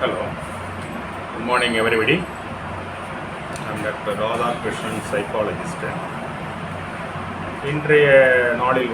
Hello, good morning everybody. I'm Dr. Radhakrishnan, psychologist. இன்றைய நாளில்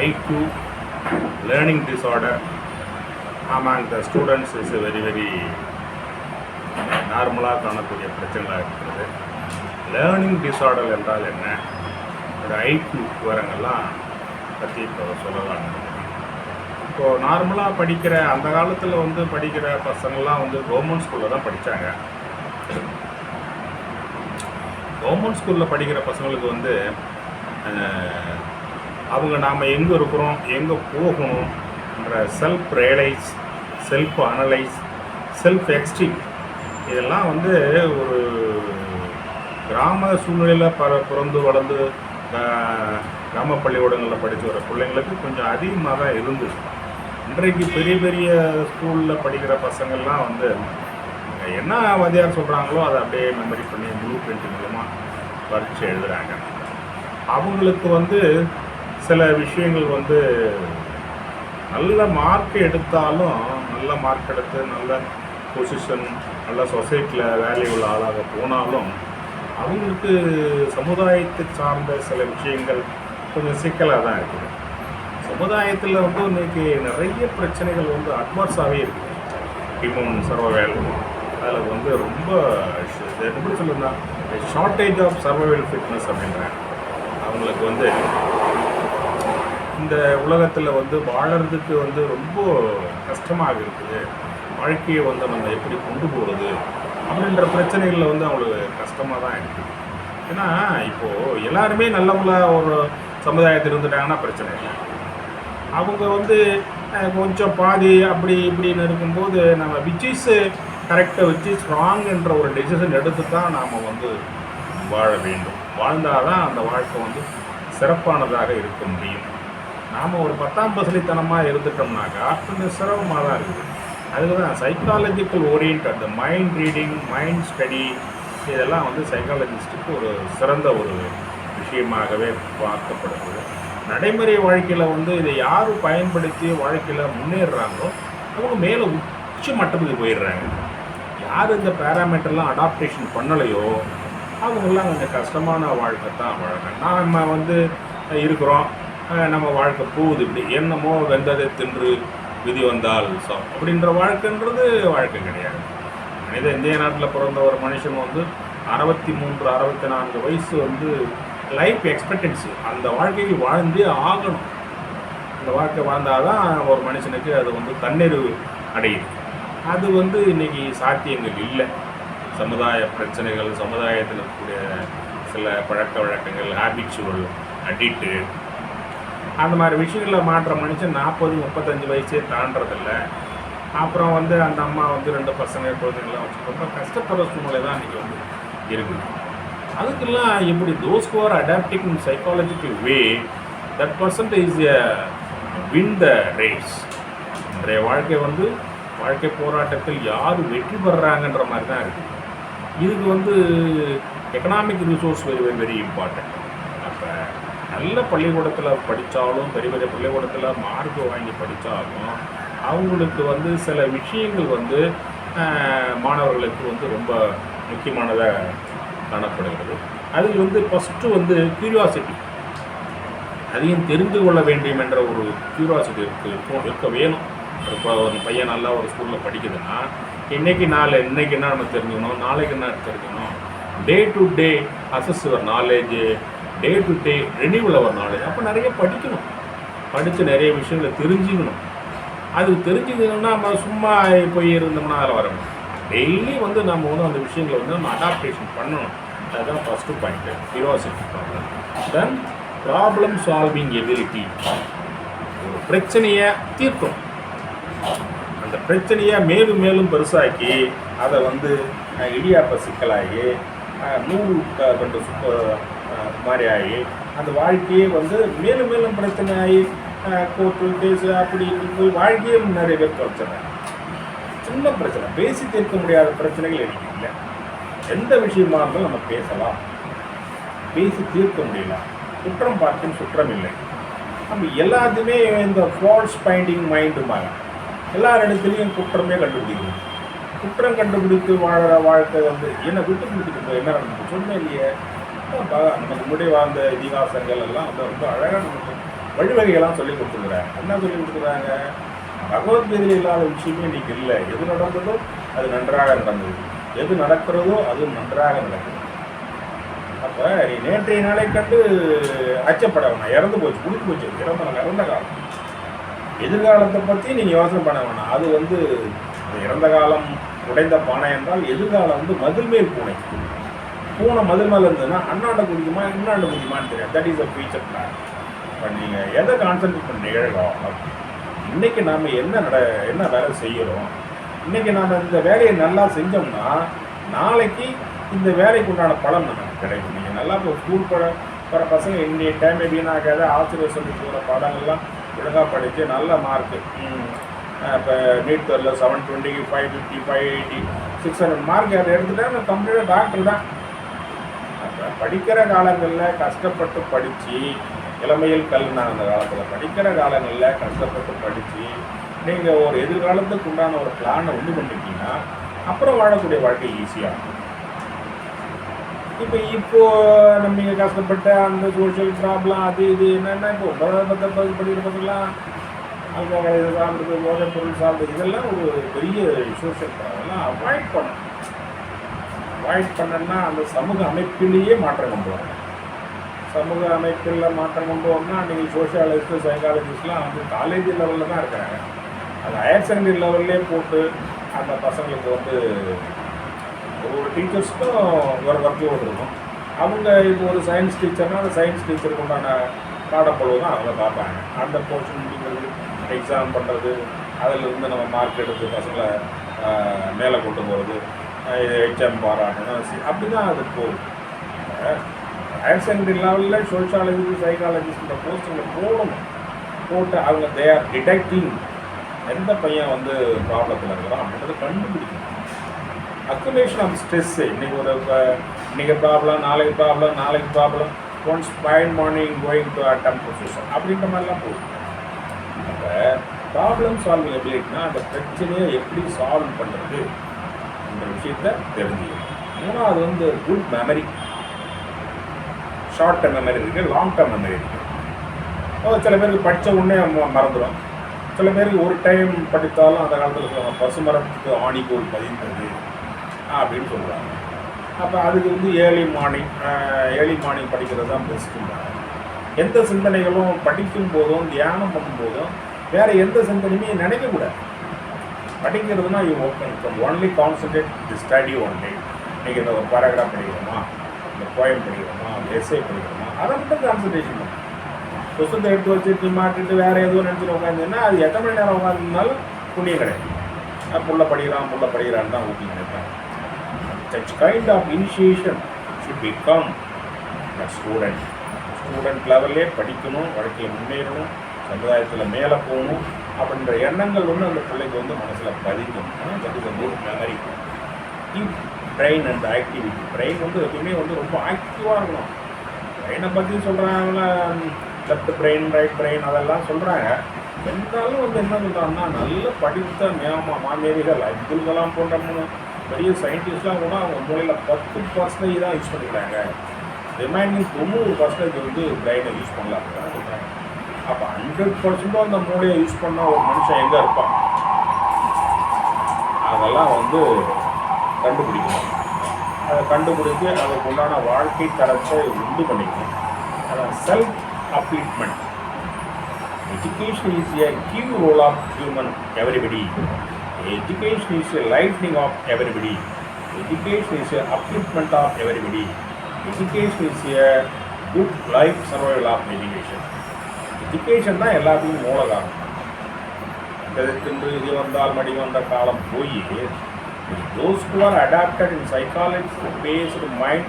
IQ learning disorder among the students is a very நார்மலாக காணக்கூடிய பிரச்சனையாக இருக்கிறது. லேர்னிங் டிஸார்டர் என்றால் என்ன, ஒரு IQ விவரங்கள்லாம் பற்றி இப்போ சொல்லலாம். இப்போது நார்மலாக படிக்கிற அந்த காலத்தில் படிக்கிற பசங்கள்லாம் கவர்மெண்ட் ஸ்கூலில் தான் படித்தாங்க. கவர்மெண்ட் ஸ்கூலில் படிக்கிற பசங்களுக்கு அவங்க நாம் எங்கே இருக்கிறோம், எங்கே போகணுன்ற self realise, self analyse, self esteem இதெல்லாம் ஒரு கிராம சூழ்நிலையில் பிறந்து வளர்ந்து கிராம பள்ளிக்கூடங்களில் படித்து வர பிள்ளைங்களுக்கு கொஞ்சம் அதிகமாக தான் இருந்துச்சு. இன்றைக்கு பெரிய பெரிய ஸ்கூலில் படிக்கிற பசங்கள்லாம் என்ன வாத்தியார் சொல்கிறாங்களோ அதை அப்படியே மெமரி பண்ணி ப்ளூ பிரிண்ட் மூலமாக பரீட்சை எழுதுகிறாங்க. அவங்களுக்கு சில விஷயங்கள் நல்ல மார்க் எடுத்தாலும், நல்ல மார்க் எடுத்து நல்ல பொசிஷன், நல்ல சொசைட்டியில் வேல்யூவில் ஆளாக போனாலும் அவங்களுக்கு சமுதாயத்தை சார்ந்த சில விஷயங்கள் கொஞ்சம் சிக்கலாக தான் இருக்குது. சமுதாயத்தில் இன்றைக்கி நிறைய பிரச்சனைகள் அட்வான்ஸாகவே இருக்குது. ஹியூமன் சர்வைவல் அதில் ரொம்ப எப்படி சொல்லுன்னா ஷார்ட்டேஜ் ஆஃப் சர்வைவல் ஃபிட்னஸ் அப்படின்றேன். அவங்களுக்கு இந்த உலகத்தில் வாழறதுக்கு ரொம்ப கஷ்டமாக இருக்குது. வாழ்க்கையை நம்ம எப்படி கொண்டு போகிறது அப்படின்ற பிரச்சனைகளில் அவங்களுக்கு கஷ்டமாக தான் இருக்குது. ஏன்னா இப்போது எல்லாருமே நல்லவங்களாக ஒரு சமுதாயத்தில் இருந்துட்டாங்கன்னா பிரச்சனை இல்லை. அவங்க கொஞ்சம் பாதி அப்படி இப்படின்னு இருக்கும்போது நம்ம விச் இஸ் கரெக்டாக விச் இஸ் ராங் என்ற ஒரு டெசிஷன் எடுத்து தான் நாம் வாழ வேண்டும். வாழ்ந்தால் தான் அந்த வாழ்க்கை சிறப்பானதாக இருக்க முடியும். நாம் ஒரு 10ஆம் பசலித்தனமாக இருந்துட்டோம்னாக்கா கொஞ்சம் சிரமமாக தான் இருக்குது. அதுக்கு தான் சைக்காலஜிக்கல் ஓரியன்ட், அந்த மைண்ட் ரீடிங், மைண்ட் ஸ்டடி இதெல்லாம் சைக்காலஜிஸ்ட்டுக்கு ஒரு சிறந்த ஒரு விஷயமாகவே பார்க்கப்படுது. நடைமுறை வாழ்க்கையில் இதை யார் பயன்படுத்தி வாழ்க்கையில் முன்னேறுறாங்களோ அவங்க மேலே உச்ச மட்டத்துக்கு போயிடுறாங்க. யார் இந்த பேராமீட்டர்லாம் அடாப்டேஷன் பண்ணலையோ அவங்களாம் கொஞ்சம் கஷ்டமான வாழ்க்கை தான் வாழ்க்கை. நாம் இருக்கிறோம், நம்ம வாழ்க்கை போகுது இப்படி என்னமோ வெந்ததை தின்று விதி வந்தால் அப்படின்ற வாழ்க்கைன்றது வாழ்க்கை கிடையாது. மனித இந்திய நாட்டில் பிறந்த ஒரு மனுஷன் 63, 64 வயசு லைஃப் எக்ஸ்பெக்டன்சி, அந்த வாழ்க்கைக்கு வாழ்ந்தே ஆகணும். அந்த வாழ்க்கை வாழ்ந்தால் தான் ஒரு மனுஷனுக்கு அது தன்னிறைவு அடையுது. அது இன்றைக்கி சாத்தியங்கள் இல்லை. சமுதாய பிரச்சனைகள், சமுதாயத்தில் இருக்கக்கூடிய சில பழக்க வழக்கங்கள், ஹேபிச்சுவல், அடிக்ட்டு, அந்த மாதிரி விஷயங்களில் மாற்ற மனுஷன் 40, 35 வயசே தாண்டதில்லை. அப்புறம் அந்த அம்மா 2 பசங்க குழந்தைங்களாம் வச்சு ரொம்ப கஷ்டப்படுற சூழ்நிலை தான் இன்றைக்கி இருக்குது. அதுக்கெல்லாம் எப்படி those who are adapting in psychological way, that person is win the race. இன்றைய வாழ்க்கை வாழ்க்கை போராட்டத்தில் யார் வெற்றி பெறுறாங்கன்ற மாதிரி தான் இருக்குது. இதுக்கு எக்கனாமிக் ரிசோர்ஸ் வெரி இம்பார்ட்டன்ட். அப்போ நல்ல பள்ளிக்கூடத்தில் படித்தாலும், பெரிய பெரிய பள்ளிக்கூடத்தில் மார்க் வாங்கி படித்தாலும் அவங்களுக்கு சில விஷயங்கள் மாணவர்களுக்கு ரொம்ப முக்கியமானதாக காணப்படுகிறது. அதில் ஃபஸ்ட்டு க்யூரியாசிட்டி, அதையும் தெரிந்து கொள்ள வேண்டும் என்ற ஒரு க்யூரியாசிட்டி இருக்க வேணும். இப்போ ஒரு பையன் நல்லா ஒரு ஸ்கூலில் படிக்குதுன்னா இன்றைக்கி என்ன நம்ம தெரிஞ்சுக்கணும், நாளைக்கு என்ன தெரிஞ்சுக்கணும், day to day assess your knowledge, day to day renewal our knowledge. அப்போ நிறைய படிக்கணும், படித்து நிறைய விஷயங்களை தெரிஞ்சுக்கணும். அது தெரிஞ்சுக்கணுன்னா நம்ம சும்மா போய் இருந்தோம்னா அதில் வரணும். டெய்லி நம்ம அந்த விஷயங்களை நம்ம அடாப்டேஷன் பண்ணணும். அதுதான் ஃபஸ்ட்டு பாயிண்ட்டு, கியூரியாசிட்டி ப்ராப்ளம். தென் ப்ராப்ளம் சால்விங் எபிலிட்டி, ஒரு பிரச்சனையை தீர்க்கும். அந்த பிரச்சனையை மேலும் மேலும் பெருசாக்கி அதை இடியாப்ப சிக்கலாகி நூறு கண்டு மாதிரி ஆகி அந்த வாழ்க்கையே மேலும் மேலும் பிரச்சனை ஆகி கோர்ட்டு கேஸு அப்படி போய் வாழ்க்கையே நிறைய பேர் குறைச்சிட்றாங்க. சின்ன பிரச்சனை, பேசி தீர்க்க முடியாத பிரச்சனைகள் எனக்கு இல்லை. எந்த விஷயமா இருந்தாலும் நம்ம பேசலாம், பேசி தீர்க்க முடியலாம். குற்றம் பார்க்கும் சுற்றம் இல்லை. நம்ம எல்லாத்தையுமே இந்த ஃபால்ஸ் ஃபைண்டிங் மைண்டுமாங்க. எல்லா இடத்துலையும் குற்றமே கண்டுபிடிக்கணும். குற்றம் கண்டுபிடித்து வாழற வாழ்க்கை வந்து என்ன விட்டு கொடுத்துட்டு என்ன நடந்துச்சு சொன்னே இல்லையே. நமக்கு முன்னாடி வாழ்ந்த இதிகாசங்கள் எல்லாம் வந்து ரொம்ப அழகாக நமக்கு வழிவகைகள்லாம் சொல்லி கொடுத்துருக்குறாங்க. என்ன சொல்லி கொடுத்துருக்காங்க? பகவத்கீதையில் இல்லாத விஷயமே இன்றைக்கி இல்லை. எது நடந்ததோ அது நன்றாக நடந்தது, எது நடக்கிறதோ அது நன்றாக நடக்குது. அப்போ நீ நேற்றைய நாளை கண்டு அச்சப்பட வேணாம். இறந்து போச்சு, முடிஞ்சு போச்சு, இறந்த காலம். எதிர்காலத்தை பற்றி நீங்கள் யோசனை பண்ண வேணாம். அது வந்து இறந்த காலம் உடைந்த பானை என்றால் எதிர்காலம் வந்து மதில் மேல் பூனை. பூனை மதில் மேலே இருந்ததுன்னா அண்ணாண்ட குதிக்குமா இன்னாண்ட குதிக்குமான்னு தெரியாது. That is a future plan. இப்போ நீங்கள் எதை கான்சன்ட்ரேட் பண்ண நிகழ்காலம், இன்றைக்கி நாம் என்ன வேலை செய்கிறோம், இன்றைக்கி நாம் இந்த வேலையை நல்லா செஞ்சோம்னா நாளைக்கு இந்த வேலைக்கு உண்டான பலன் நமக்கு கிடைக்கும். நீங்கள் நல்லா இப்போ ஸ்கூல் போகிற பசங்க இன்னைய டைம் வீணாக்காத ஆசிரியர் சொல்லி போகிற பாடங்கள்லாம் ஒழுங்காக படித்து நல்ல மார்க்கு. இப்போ நீட் தெரில 720, 550, 580, 600 மார்க் அதை எடுத்துட்டா நான் கம்ப்ளீட்டாக டாக்டர் தான். அப்போ படிக்கிற காலங்களில் கஷ்டப்பட்டு படித்து, இளமையில் கல்வினாங்க அந்த காலத்தில், படிக்கிற காலங்களில் கஷ்டப்பட்டு படித்து நீங்கள் ஒரு எதிர்காலத்துக்கு உண்டான ஒரு பிளானை உண்டு பண்ணிட்டீங்கன்னா அப்புறம் வாழக்கூடிய வாழ்க்கை ஈஸியாக. இப்போது நம்ம நீங்கள் கஷ்டப்பட்ட அந்த சோஷியல் ப்ராப்ளம் அது இது என்னென்னா இப்போ 9வது 10வது படிக்கிற பசங்களாம் அல்கோஹால் இதை சாப்பிட்றது, போதைப் பொருள் சாப்பிட்றது, இதெல்லாம் ஒரு பெரிய சோஷியல் ப்ராப்ளம்லாம் அவாய்ட் பண்ணணும்னா அந்த சமூக அமைப்பிலேயே மாற்றம் கொண்டு வரணும். சமூக அமைப்பில் மாற்றம் கொண்டு வரணும்னா நீங்கள் சோஷியாலஜிஸ்ட்டு சைக்காலஜிஸ்ட்லாம் வந்து காலேஜ் லெவலில் தான் இருக்கிறாங்க. அது ஹையர் செகண்டரி லெவல்லே போட்டு அந்த பசங்களுக்கு வந்து ஒரு டீச்சர்ஸ்க்கும் ஒரு ஒர்க் லோட் இருக்கும். அவங்க இப்போ ஒரு சயின்ஸ் டீச்சர்னால் அந்த சயின்ஸ் டீச்சருக்கு உண்டான பாடப்பொழுது தான் அவங்க பார்ப்பாங்க. அந்த போர்ஷன் முடிக்கிறது, எக்ஸாம் பண்ணுறது, அதில் இருந்து நம்ம மார்க் எடுத்து பசங்களை மேலே கொண்டு போகிறது, எக்ஸாம் பாராட்டணும், அப்படி தான் அது போகுது. ஹையர் செகண்டரி லெவலில் சோஷியாலஜி சைக்காலஜிஸ்ட் போஸ்டிங்கில் போட்டு அவங்க தே ஆர் டிடெக்டிங் எந்த பையன் வந்து ப்ராப்ளத்தில் இருக்கிறோம் அப்படின்றத கண்டுபிடிக்கணும். அக்குமுலேஷன் ஆஃப் ஸ்ட்ரெஸ்ஸு இன்றைக்கி ப்ராப்ளம், நாளைக்கு problem, once by morning going to atom position அப்படின்ற மாதிரிலாம் போகுது. அப்போ ப்ராப்ளம் சால்விங் எபிலிட்டினா அந்த பிரச்சனையை எப்படி சால்வ் பண்ணுறது இந்த விஷயத்தை தெரிஞ்சுக்கணும். மூணாவது வந்து good memory. Short term memory இருக்குது, லாங் டர்ம் மெமரி இருக்குது. சில பேருக்கு படித்த உடனே மறந்துடும். சில பேருக்கு ஒரு டைம் படித்தாலும் அந்த காலத்தில் சொல்லுவாங்க பசுமரத்துக்கு ஆணிக்கோள் பதிந்தது அப்படின்னு சொல்கிறாங்க. அப்போ அதுக்கு வந்து ஏர்லி மார்னிங் படிக்கிறது தான் பெஸ்ட்டுங்க. எந்த சிந்தனைகளும் படிக்கும் போதும் தியானம் பண்ணும்போதும் வேறு எந்த சிந்தனையுமே நினைக்கக்கூடாது. படிக்கிறதுனா you only concentrate the study only. இன்றைக்கி இந்த ஒரு பேராகிராஃப் படிக்கிறோமா, இந்த போயம் படிக்கிறோமா, எஸ்ஸே படிக்கிறோமா, அதை மட்டும் கான்சன்ட்ரேஷன் பண்ணும். புத்தகத்தை எடுத்து வச்சுட்டு மாட்டிட்டு வேறு எதுவும் நினச்சிட்டு உட்காந்துன்னா அது எத்தனை மணி நேரம் உட்காந்துருந்தாலும் புண்ணியம் கிடையாது. புள்ள படிக்கிறான்னு தான் ஊட்டி நினைப்பேன். Such kind of initiation should become a student. Student லெவல்லே படிக்கணும், வாழ்க்கையை முன்னேறணும், சமுதாயத்தில் மேலே போகணும் அப்படின்ற எண்ணங்கள் வந்து அந்த பிள்ளைக்கு வந்து மனசில் பதிக்கும். That is a good memory. Keep brain and activity. Brain வந்து எப்பவுமே வந்து ரொம்ப ஆக்டிவாக இருக்கணும். பிரெயினை பற்றி சொல்கிறாங்கள, லெஃப்ட் பிரெயின் ரைட் பிரெயின் அதெல்லாம் சொல்கிறாங்க. இருந்தாலும் வந்து என்ன சொல்கிறாங்கன்னா நல்ல படித்த மாமேரிகள் அப்துல் கலாம் போன்ற பெரிய சயின்டிஸ்ட்லாம் கூட அவங்க மூலையில் 10% தான் யூஸ் பண்ணிக்கிறாங்க. ரிமைனிங் 90% வந்து பிரெயினை யூஸ் பண்ணலாம் சொல்கிறாங்க. அப்போ 100% அந்த மூளையை யூஸ் பண்ணால் ஒரு மனுஷன் எங்கே இருப்பான் அதெல்லாம் வந்து கண்டுபிடிக்கணும். அதை கண்டுபிடிச்சி அதுக்கு உண்டான வாழ்க்கை தரத்தை உண்டு பண்ணிக்கணும். அதான் self upliftment. Education is a key role of everybody. Education is a lightening of everybody. Education is a upliftment of everybody. Education is a good life survival of education. Education தான் எல்லாத்துக்கும் மூலகாரம். இதற்கென்று இது வந்தால் மடி வந்த காலம் போய் those who are adapted in psychology-based mind,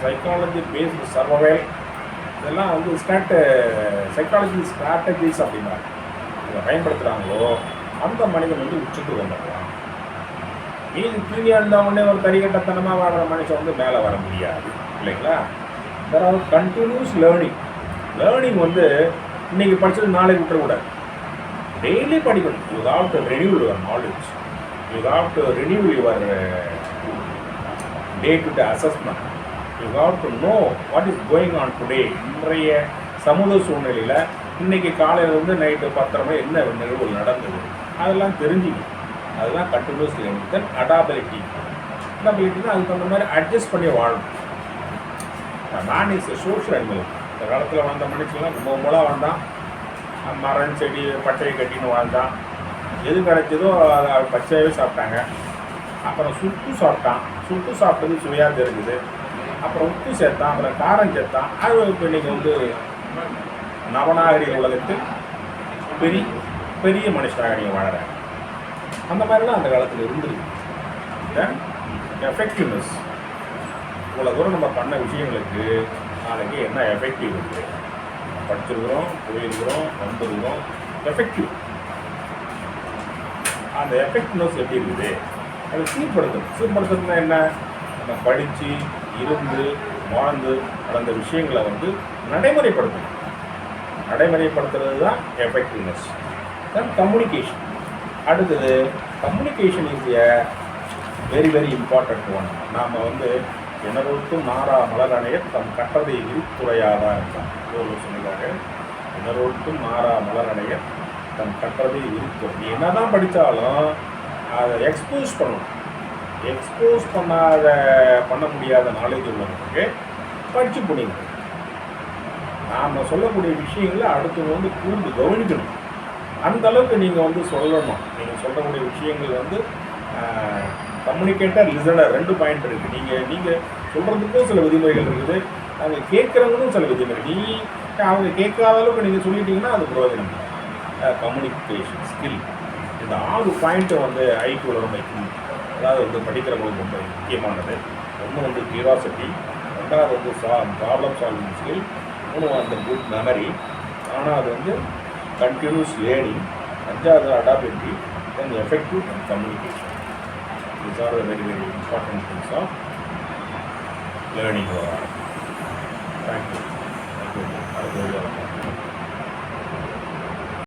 psychology-based survival, இதெல்லாம் வந்து சைக்காலஜி ஸ்ட்ராட்டஜிஸ் அப்படின்னா இதை பயன்படுத்துகிறாங்களோ அந்த மனிதன் வந்து உச்சத்துக்கு வந்துடலாம். மீது தூங்கியாக இருந்தால் உடனே ஒரு தனிக்கட்டத்தனமாக வாழ்கிற மனுஷன் வந்து மேலே வர முடியாது இல்லைங்களா. அதாவது கண்டினியூஸ் லேர்னிங் வந்து இன்றைக்கி படிச்சுட்டு நாளைக்கு விட்டுறக்கூடாது. டெய்லி படிக்கணும். You have to renew your knowledge, you have to renew your day to day assessment, you have to know what is going on today. இன்றைய சமூக சூழ்நிலையில் இன்றைக்கி காலையிலேருந்து நைட்டு 10:30 மணி என்ன நிகழ்வுகள் நடந்தது அதெல்லாம் தெரிஞ்சுக்கணும். அதுதான் கண்டினியூஸ் லேர்னிங். தென் அடாபிலிட்டி தான் அதுக்கு தகுந்த மாதிரி அட்ஜஸ்ட் பண்ணி வாழணும். நான் இஸ் சோஷியல் அனிமல். இந்த காலத்தில் வாழ்ந்த மனுஷங்களாம் கும்பலாக வாழ்ந்தான், மரம் செடி பட்டையை கட்டின்னு வாழ்ந்தான், எது கிடைச்சதோ அதை பச்சையாகவே சாப்பிட்டாங்க. அப்புறம் சுட்டு சாப்பிட்டான், சுட்டு சாப்பிட்டது சுவையாக தெரிஞ்சுது. அப்புறம் உப்பு சேர்த்தான், அப்புறம் காரம் சேர்த்தான். அது இப்போ இன்றைக்கி வந்து நவநாகரிக உலகத்தில் பெரிய பெரிய மனுஷனாக நீங்கள் வாழறாங்க. அந்த மாதிரிலாம் அந்த காலத்தில் இருந்துருக்கு. தென் எஃபெக்டிவ்னஸ், இவ்வளோ தூரம் நம்ம பண்ண விஷயங்களுக்கு நாளைக்கு என்ன எஃபெக்டிவ் இருக்குது, படிச்சிருக்கிறோம், போயிருக்கிறோம், வந்துருக்கிறோம், எஃபெக்டிவ். அந்த எஃபெக்டிவ்னஸ் எப்படி இருக்குது அதை சீர்படுத்தணும். சீர்படுத்துறதுனா என்ன, நம்ம படித்து இருந்து வாழ்ந்து நடந்த விஷயங்களை வந்து நடைமுறைப்படுத்தணும். நடைமுறைப்படுத்துறது தான் எஃபெக்டிவ்னஸ். தென் கம்யூனிகேஷன். அடுத்தது communication is a very very important one. நாம் வந்து எனரொட்டும் நாரா மலரணைய தம் கட்டதை விரித்துறையாதான் இருக்கான். ஒரு சொல்லிக்காரு, எனரொட்டும் நாரா மலரணைய தம் கட்டதை விரித்துறை. நீ என்ன தான் படித்தாலும் அதை எக்ஸ்போஸ் பண்ணணும். எக்ஸ்போஸ் பண்ண முடியாத நாலேஜ் உள்ளவங்களுக்கு படித்து போனீங்க. நாம் சொல்லக்கூடிய விஷயங்களை அடுத்தவங்க வந்து கூர்ந்து கவனிக்கணும். அந்த அளவுக்கு நீங்கள் வந்து சொல்லணும். நீங்கள் சொல்லக்கூடிய விஷயங்கள் வந்து கம்யூனிகேட்டர், லிசனர் 2 பாயிண்ட் இருக்குது. நீங்கள் சொல்கிறதுக்கும் சில விதிமுறைகள் இருக்குது, அவங்க கேட்குறவங்களும் சில விதிமுறை. அவங்க கேட்காத அளவுக்கு நீங்கள் சொல்லிட்டீங்கன்னா அது பிரயோஜனம். கம்யூனிகேஷன் ஸ்கில், இந்த 6 பாயிண்ட்டை வந்து ஐக்கியூவில் ரொம்ப அதாவது வந்து படிக்கிறவங்களுக்கு ரொம்ப முக்கியமானது. ஒன்று வந்து கியூரியாசிட்டி, 2வது வந்து ப்ராப்ளம் சால்விங் ஸ்கில், 3வது வந்து குட் மெமரி, 4வது வந்து கண்டினியூஸ் லேர்னிங், 5வது adaptability, then effective and communication. These are the very very important things of learning overall. Thank you.